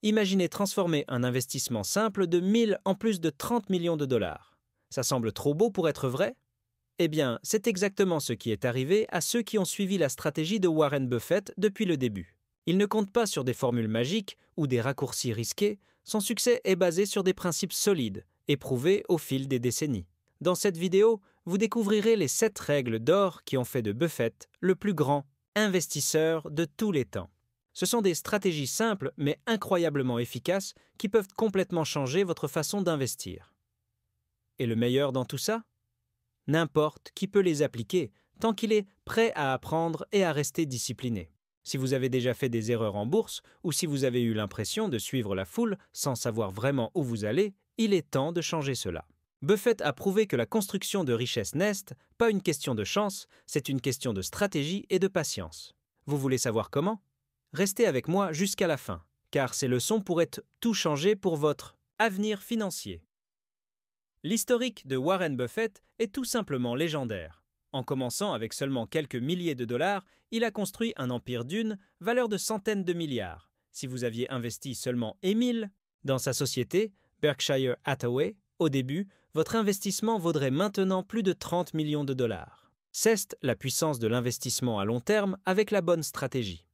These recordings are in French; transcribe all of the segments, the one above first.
Imaginez transformer un investissement simple de 1000 en plus de 30 millions de dollars. Ça semble trop beau pour être vrai? Eh bien, c'est exactement ce qui est arrivé à ceux qui ont suivi la stratégie de Warren Buffett depuis le début. Il ne compte pas sur des formules magiques ou des raccourcis risqués, son succès est basé sur des principes solides, éprouvés au fil des décennies. Dans cette vidéo, vous découvrirez les 7 règles d'or qui ont fait de Buffett le plus grand investisseur de tous les temps. Ce sont des stratégies simples mais incroyablement efficaces qui peuvent complètement changer votre façon d'investir. Et le meilleur dans tout ça? N'importe qui peut les appliquer tant qu'il est prêt à apprendre et à rester discipliné. Si vous avez déjà fait des erreurs en bourse ou si vous avez eu l'impression de suivre la foule sans savoir vraiment où vous allez, il est temps de changer cela. Buffett a prouvé que la construction de richesse n'est pas une question de chance, c'est une question de stratégie et de patience. Vous voulez savoir comment? Restez avec moi jusqu'à la fin, car ces leçons pourraient tout changer pour votre avenir financier. L'historique de Warren Buffett est tout simplement légendaire. En commençant avec seulement quelques milliers de dollars, il a construit un empire d'une valeur de centaines de milliards. Si vous aviez investi seulement 1000 dans sa société, Berkshire Hathaway, au début, votre investissement vaudrait maintenant plus de 30 millions de dollars. C'est la puissance de l'investissement à long terme avec la bonne stratégie.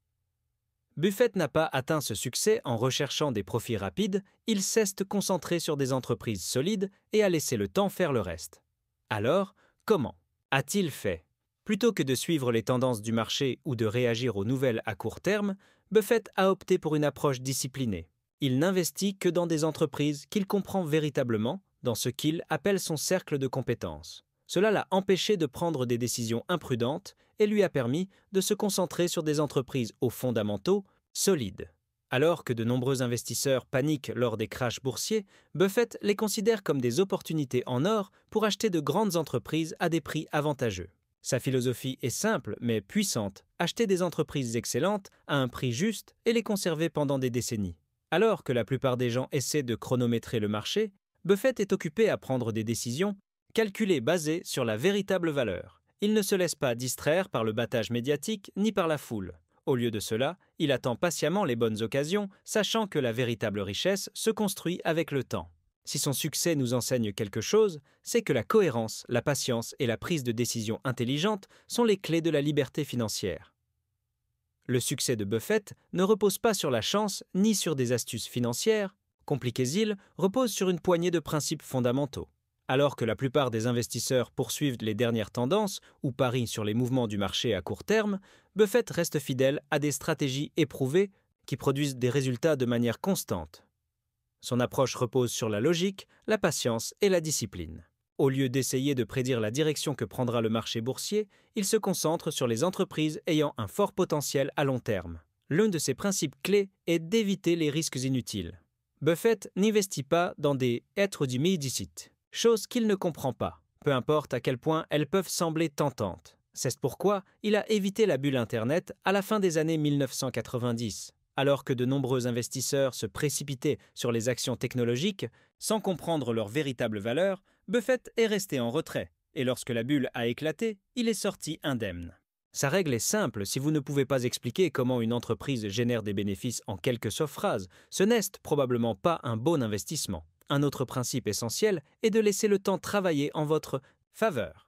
Buffett n'a pas atteint ce succès en recherchant des profits rapides, il s'est concentré sur des entreprises solides et a laissé le temps faire le reste. Alors, comment a-t-il fait? Plutôt que de suivre les tendances du marché ou de réagir aux nouvelles à court terme, Buffett a opté pour une approche disciplinée. Il n'investit que dans des entreprises qu'il comprend véritablement, dans ce qu'il appelle son cercle de compétences. Cela l'a empêché de prendre des décisions imprudentes et lui a permis de se concentrer sur des entreprises aux fondamentaux solides. Alors que de nombreux investisseurs paniquent lors des crashs boursiers, Buffett les considère comme des opportunités en or pour acheter de grandes entreprises à des prix avantageux. Sa philosophie est simple mais puissante, acheter des entreprises excellentes à un prix juste et les conserver pendant des décennies. Alors que la plupart des gens essaient de chronométrer le marché, Buffett est occupé à prendre des décisions calculées basées sur la véritable valeur. Il ne se laisse pas distraire par le battage médiatique ni par la foule. Au lieu de cela, il attend patiemment les bonnes occasions, sachant que la véritable richesse se construit avec le temps. Si son succès nous enseigne quelque chose, c'est que la cohérence, la patience et la prise de décision intelligente sont les clés de la liberté financière. Le succès de Buffett ne repose pas sur la chance ni sur des astuces financières. Compliquez-il repose sur une poignée de principes fondamentaux. Alors que la plupart des investisseurs poursuivent les dernières tendances ou parient sur les mouvements du marché à court terme, Buffett reste fidèle à des stratégies éprouvées qui produisent des résultats de manière constante. Son approche repose sur la logique, la patience et la discipline. Au lieu d'essayer de prédire la direction que prendra le marché boursier, il se concentre sur les entreprises ayant un fort potentiel à long terme. L'un de ses principes clés est d'éviter les risques inutiles. Buffett n'investit pas dans des êtres du médicite, chose qu'il ne comprend pas, peu importe à quel point elles peuvent sembler tentantes. C'est pourquoi il a évité la bulle Internet à la fin des années 1990. Alors que de nombreux investisseurs se précipitaient sur les actions technologiques, sans comprendre leur véritable valeur, Buffett est resté en retrait, et lorsque la bulle a éclaté, il est sorti indemne. Sa règle est simple, si vous ne pouvez pas expliquer comment une entreprise génère des bénéfices en quelques seules phrases, ce n'est probablement pas un bon investissement. Un autre principe essentiel est de laisser le temps travailler en votre faveur.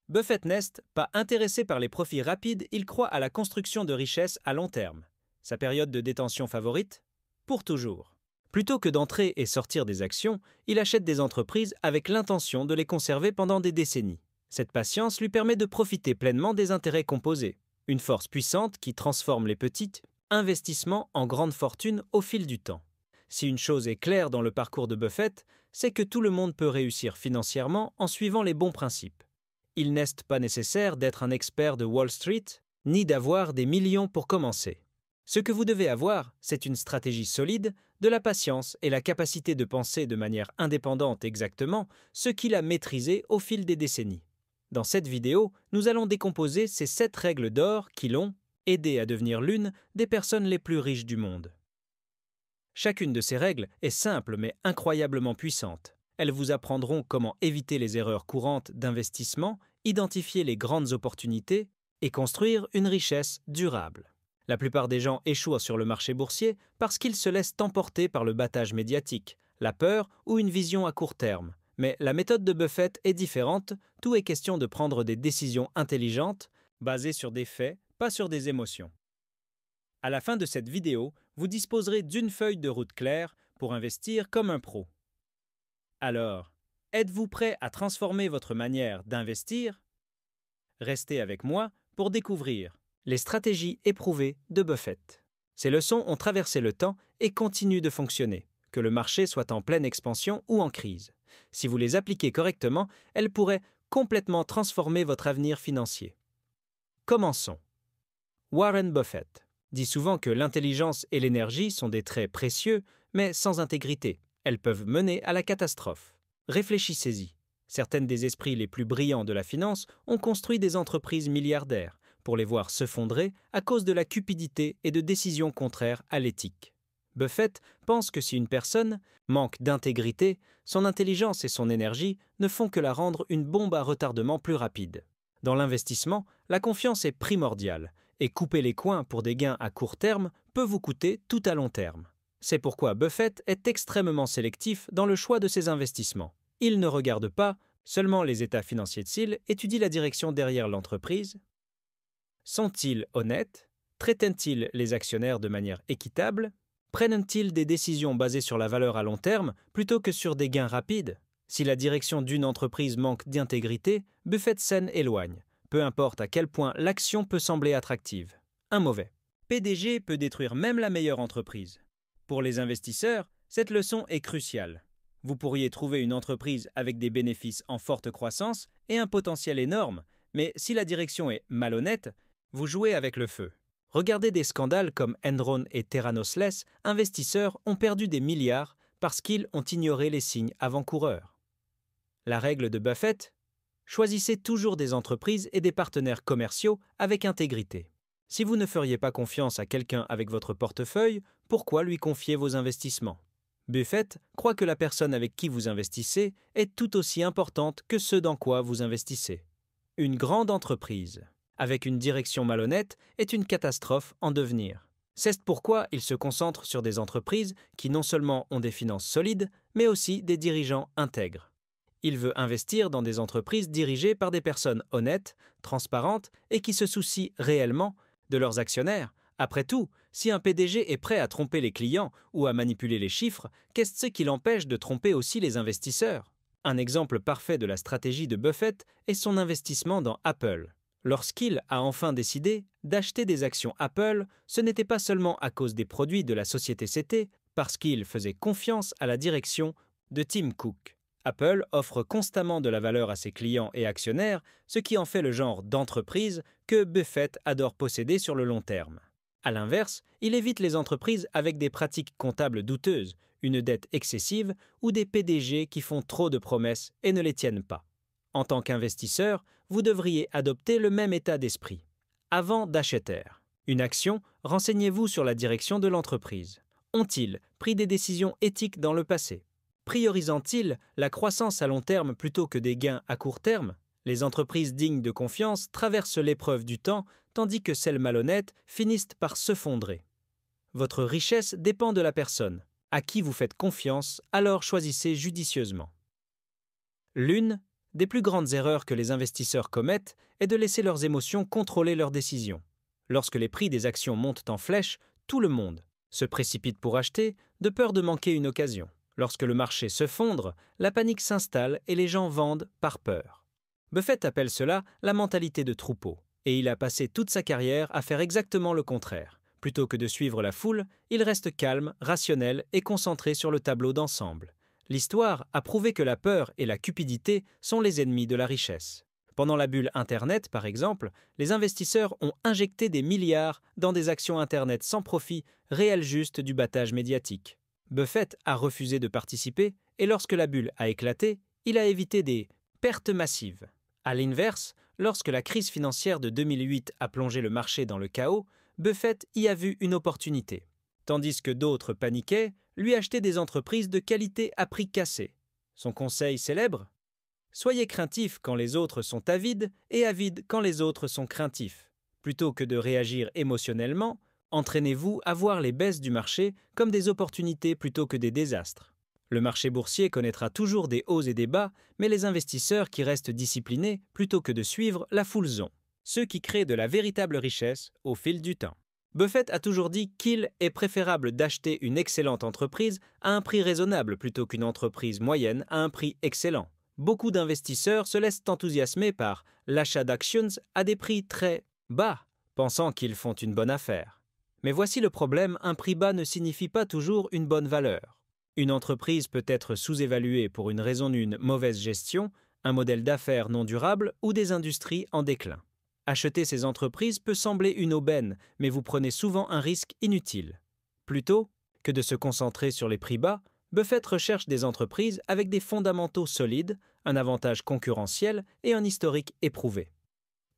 Buffett n'est pas intéressé par les profits rapides, il croit à la construction de richesses à long terme. Sa période de détention favorite? Pour toujours. Plutôt que d'entrer et sortir des actions, il achète des entreprises avec l'intention de les conserver pendant des décennies. Cette patience lui permet de profiter pleinement des intérêts composés, une force puissante qui transforme les petits investissements en grandes fortunes au fil du temps. Si une chose est claire dans le parcours de Buffett, c'est que tout le monde peut réussir financièrement en suivant les bons principes. Il n'est pas nécessaire d'être un expert de Wall Street, ni d'avoir des millions pour commencer. Ce que vous devez avoir, c'est une stratégie solide, de la patience et la capacité de penser de manière indépendante exactement ce qu'il a maîtrisé au fil des décennies. Dans cette vidéo, nous allons décomposer ces 7 règles d'or qui l'ont aidé à devenir l'une des personnes les plus riches du monde. Chacune de ces règles est simple mais incroyablement puissante. Elles vous apprendront comment éviter les erreurs courantes d'investissement, identifier les grandes opportunités et construire une richesse durable. La plupart des gens échouent sur le marché boursier parce qu'ils se laissent emporter par le battage médiatique, la peur ou une vision à court terme. Mais la méthode de Buffett est différente, tout est question de prendre des décisions intelligentes, basées sur des faits, pas sur des émotions. À la fin de cette vidéo, vous disposerez d'une feuille de route claire pour investir comme un pro. Alors, êtes-vous prêt à transformer votre manière d'investir? Restez avec moi pour découvrir les stratégies éprouvées de Buffett. Ces leçons ont traversé le temps et continuent de fonctionner, que le marché soit en pleine expansion ou en crise. Si vous les appliquez correctement, elles pourraient complètement transformer votre avenir financier. Commençons. Warren Buffett dit souvent que l'intelligence et l'énergie sont des traits précieux, mais sans intégrité. Elles peuvent mener à la catastrophe. Réfléchissez-y. Certaines des esprits les plus brillants de la finance ont construit des entreprises milliardaires, pour les voir s'effondrer à cause de la cupidité et de décisions contraires à l'éthique. Buffett pense que si une personne manque d'intégrité, son intelligence et son énergie ne font que la rendre une bombe à retardement plus rapide. Dans l'investissement, la confiance est primordiale, et couper les coins pour des gains à court terme peut vous coûter tout à long terme. C'est pourquoi Buffett est extrêmement sélectif dans le choix de ses investissements. Il ne regarde pas seulement les états financiers s'il étudie la direction derrière l'entreprise. Sont-ils honnêtes? Traitent-ils les actionnaires de manière équitable? Prennent-ils des décisions basées sur la valeur à long terme plutôt que sur des gains rapides? Si la direction d'une entreprise manque d'intégrité, Buffett s'en éloigne, peu importe à quel point l'action peut sembler attractive. Un mauvais PDG peut détruire même la meilleure entreprise. Pour les investisseurs, cette leçon est cruciale. Vous pourriez trouver une entreprise avec des bénéfices en forte croissance et un potentiel énorme, mais si la direction est malhonnête, vous jouez avec le feu. Regardez des scandales comme Enron et Theranos. Investisseurs ont perdu des milliards parce qu'ils ont ignoré les signes avant-coureurs. La règle de Buffett? Choisissez toujours des entreprises et des partenaires commerciaux avec intégrité. Si vous ne feriez pas confiance à quelqu'un avec votre portefeuille, pourquoi lui confier vos investissements? Buffett croit que la personne avec qui vous investissez est tout aussi importante que ce dans quoi vous investissez. Une grande entreprise avec une direction malhonnête est une catastrophe en devenir. C'est pourquoi il se concentre sur des entreprises qui non seulement ont des finances solides, mais aussi des dirigeants intègres. Il veut investir dans des entreprises dirigées par des personnes honnêtes, transparentes et qui se soucient réellement de leurs actionnaires. Après tout, si un PDG est prêt à tromper les clients ou à manipuler les chiffres, qu'est-ce qui l'empêche de tromper aussi les investisseurs? Un exemple parfait de la stratégie de Buffett est son investissement dans Apple. Lorsqu'il a enfin décidé d'acheter des actions Apple, ce n'était pas seulement à cause des produits de la société CT, parce qu'il faisait confiance à la direction de Tim Cook. Apple offre constamment de la valeur à ses clients et actionnaires, ce qui en fait le genre d'entreprise que Buffett adore posséder sur le long terme. À l'inverse, il évite les entreprises avec des pratiques comptables douteuses, une dette excessive ou des PDG qui font trop de promesses et ne les tiennent pas. En tant qu'investisseur, vous devriez adopter le même état d'esprit. Avant d'acheter une action, renseignez-vous sur la direction de l'entreprise. Ont-ils pris des décisions éthiques dans le passé? Priorisant-ils la croissance à long terme plutôt que des gains à court terme? Les entreprises dignes de confiance traversent l'épreuve du temps, tandis que celles malhonnêtes finissent par s'effondrer. Votre richesse dépend de la personne. À qui vous faites confiance, alors choisissez judicieusement. L'une des plus grandes erreurs que les investisseurs commettent est de laisser leurs émotions contrôler leurs décisions. Lorsque les prix des actions montent en flèche, tout le monde se précipite pour acheter, de peur de manquer une occasion. Lorsque le marché se fondre, la panique s'installe et les gens vendent par peur. Buffett appelle cela la mentalité de troupeau, et il a passé toute sa carrière à faire exactement le contraire. Plutôt que de suivre la foule, il reste calme, rationnel et concentré sur le tableau d'ensemble. L'histoire a prouvé que la peur et la cupidité sont les ennemis de la richesse. Pendant la bulle Internet, par exemple, les investisseurs ont injecté des milliards dans des actions Internet sans profit, réel juste du battage médiatique. Buffett a refusé de participer et lorsque la bulle a éclaté, il a évité des pertes massives. À l'inverse, lorsque la crise financière de 2008 a plongé le marché dans le chaos, Buffett y a vu une opportunité. Tandis que d'autres paniquaient, lui achetaient des entreprises de qualité à prix cassé. Son conseil célèbre? Soyez craintifs quand les autres sont avides et avides quand les autres sont craintifs. Plutôt que de réagir émotionnellement, Entraînez-vous à voir les baisses du marché comme des opportunités plutôt que des désastres. Le marché boursier connaîtra toujours des hauts et des bas, mais les investisseurs qui restent disciplinés plutôt que de suivre la foule ont, ceux qui créent de la véritable richesse au fil du temps. Buffett a toujours dit qu'il est préférable d'acheter une excellente entreprise à un prix raisonnable plutôt qu'une entreprise moyenne à un prix excellent. Beaucoup d'investisseurs se laissent enthousiasmer par l'achat d'actions à des prix très bas, pensant qu'ils font une bonne affaire. Mais voici le problème, un prix bas ne signifie pas toujours une bonne valeur. Une entreprise peut être sous-évaluée pour une raison d'une mauvaise gestion, un modèle d'affaires non durable ou des industries en déclin. Acheter ces entreprises peut sembler une aubaine, mais vous prenez souvent un risque inutile. Plutôt que de se concentrer sur les prix bas, Buffett recherche des entreprises avec des fondamentaux solides, un avantage concurrentiel et un historique éprouvé.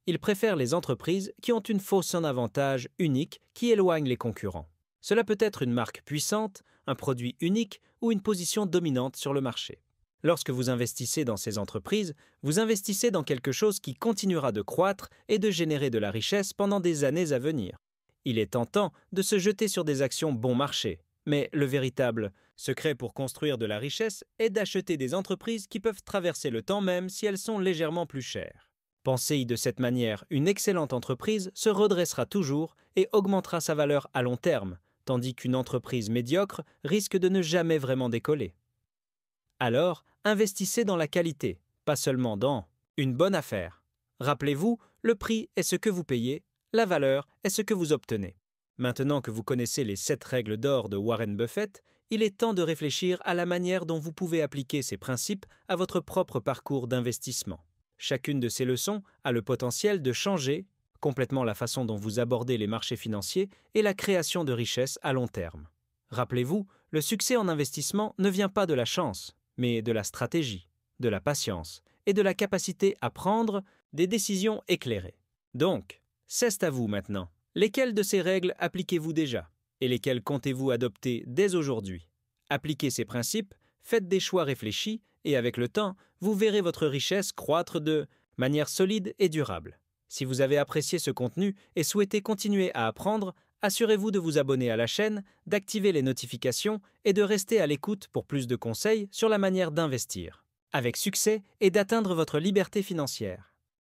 Il préfère les entreprises qui ont une force en avantage unique qui éloigne les concurrents. Cela peut être une marque puissante, un produit unique ou une position dominante sur le marché. Lorsque vous investissez dans ces entreprises, vous investissez dans quelque chose qui continuera de croître et de générer de la richesse pendant des années à venir. Il est tentant de se jeter sur des actions bon marché, mais le véritable secret pour construire de la richesse est d'acheter des entreprises qui peuvent traverser le temps même si elles sont légèrement plus chères. Pensez-y de cette manière, une excellente entreprise se redressera toujours et augmentera sa valeur à long terme, tandis qu'une entreprise médiocre risque de ne jamais vraiment décoller. Alors, investissez dans la qualité, pas seulement dans une bonne affaire. Rappelez-vous, le prix est ce que vous payez, la valeur est ce que vous obtenez. Maintenant que vous connaissez les 7 règles d'or de Warren Buffett, il est temps de réfléchir à la manière dont vous pouvez appliquer ces principes à votre propre parcours d'investissement. Chacune de ces leçons a le potentiel de changer complètement la façon dont vous abordez les marchés financiers et la création de richesses à long terme. Rappelez-vous, le succès en investissement ne vient pas de la chance, mais de la stratégie, de la patience et de la capacité à prendre des décisions éclairées. Donc, c'est à vous maintenant. Lesquelles de ces règles appliquez-vous déjà et lesquelles comptez-vous adopter dès aujourd'hui? Appliquez ces principes, faites des choix réfléchis et avec le temps, vous verrez votre richesse croître de manière solide et durable. Si vous avez apprécié ce contenu et souhaitez continuer à apprendre, assurez-vous de vous abonner à la chaîne, d'activer les notifications et de rester à l'écoute pour plus de conseils sur la manière d'investir, avec succès et d'atteindre votre liberté financière.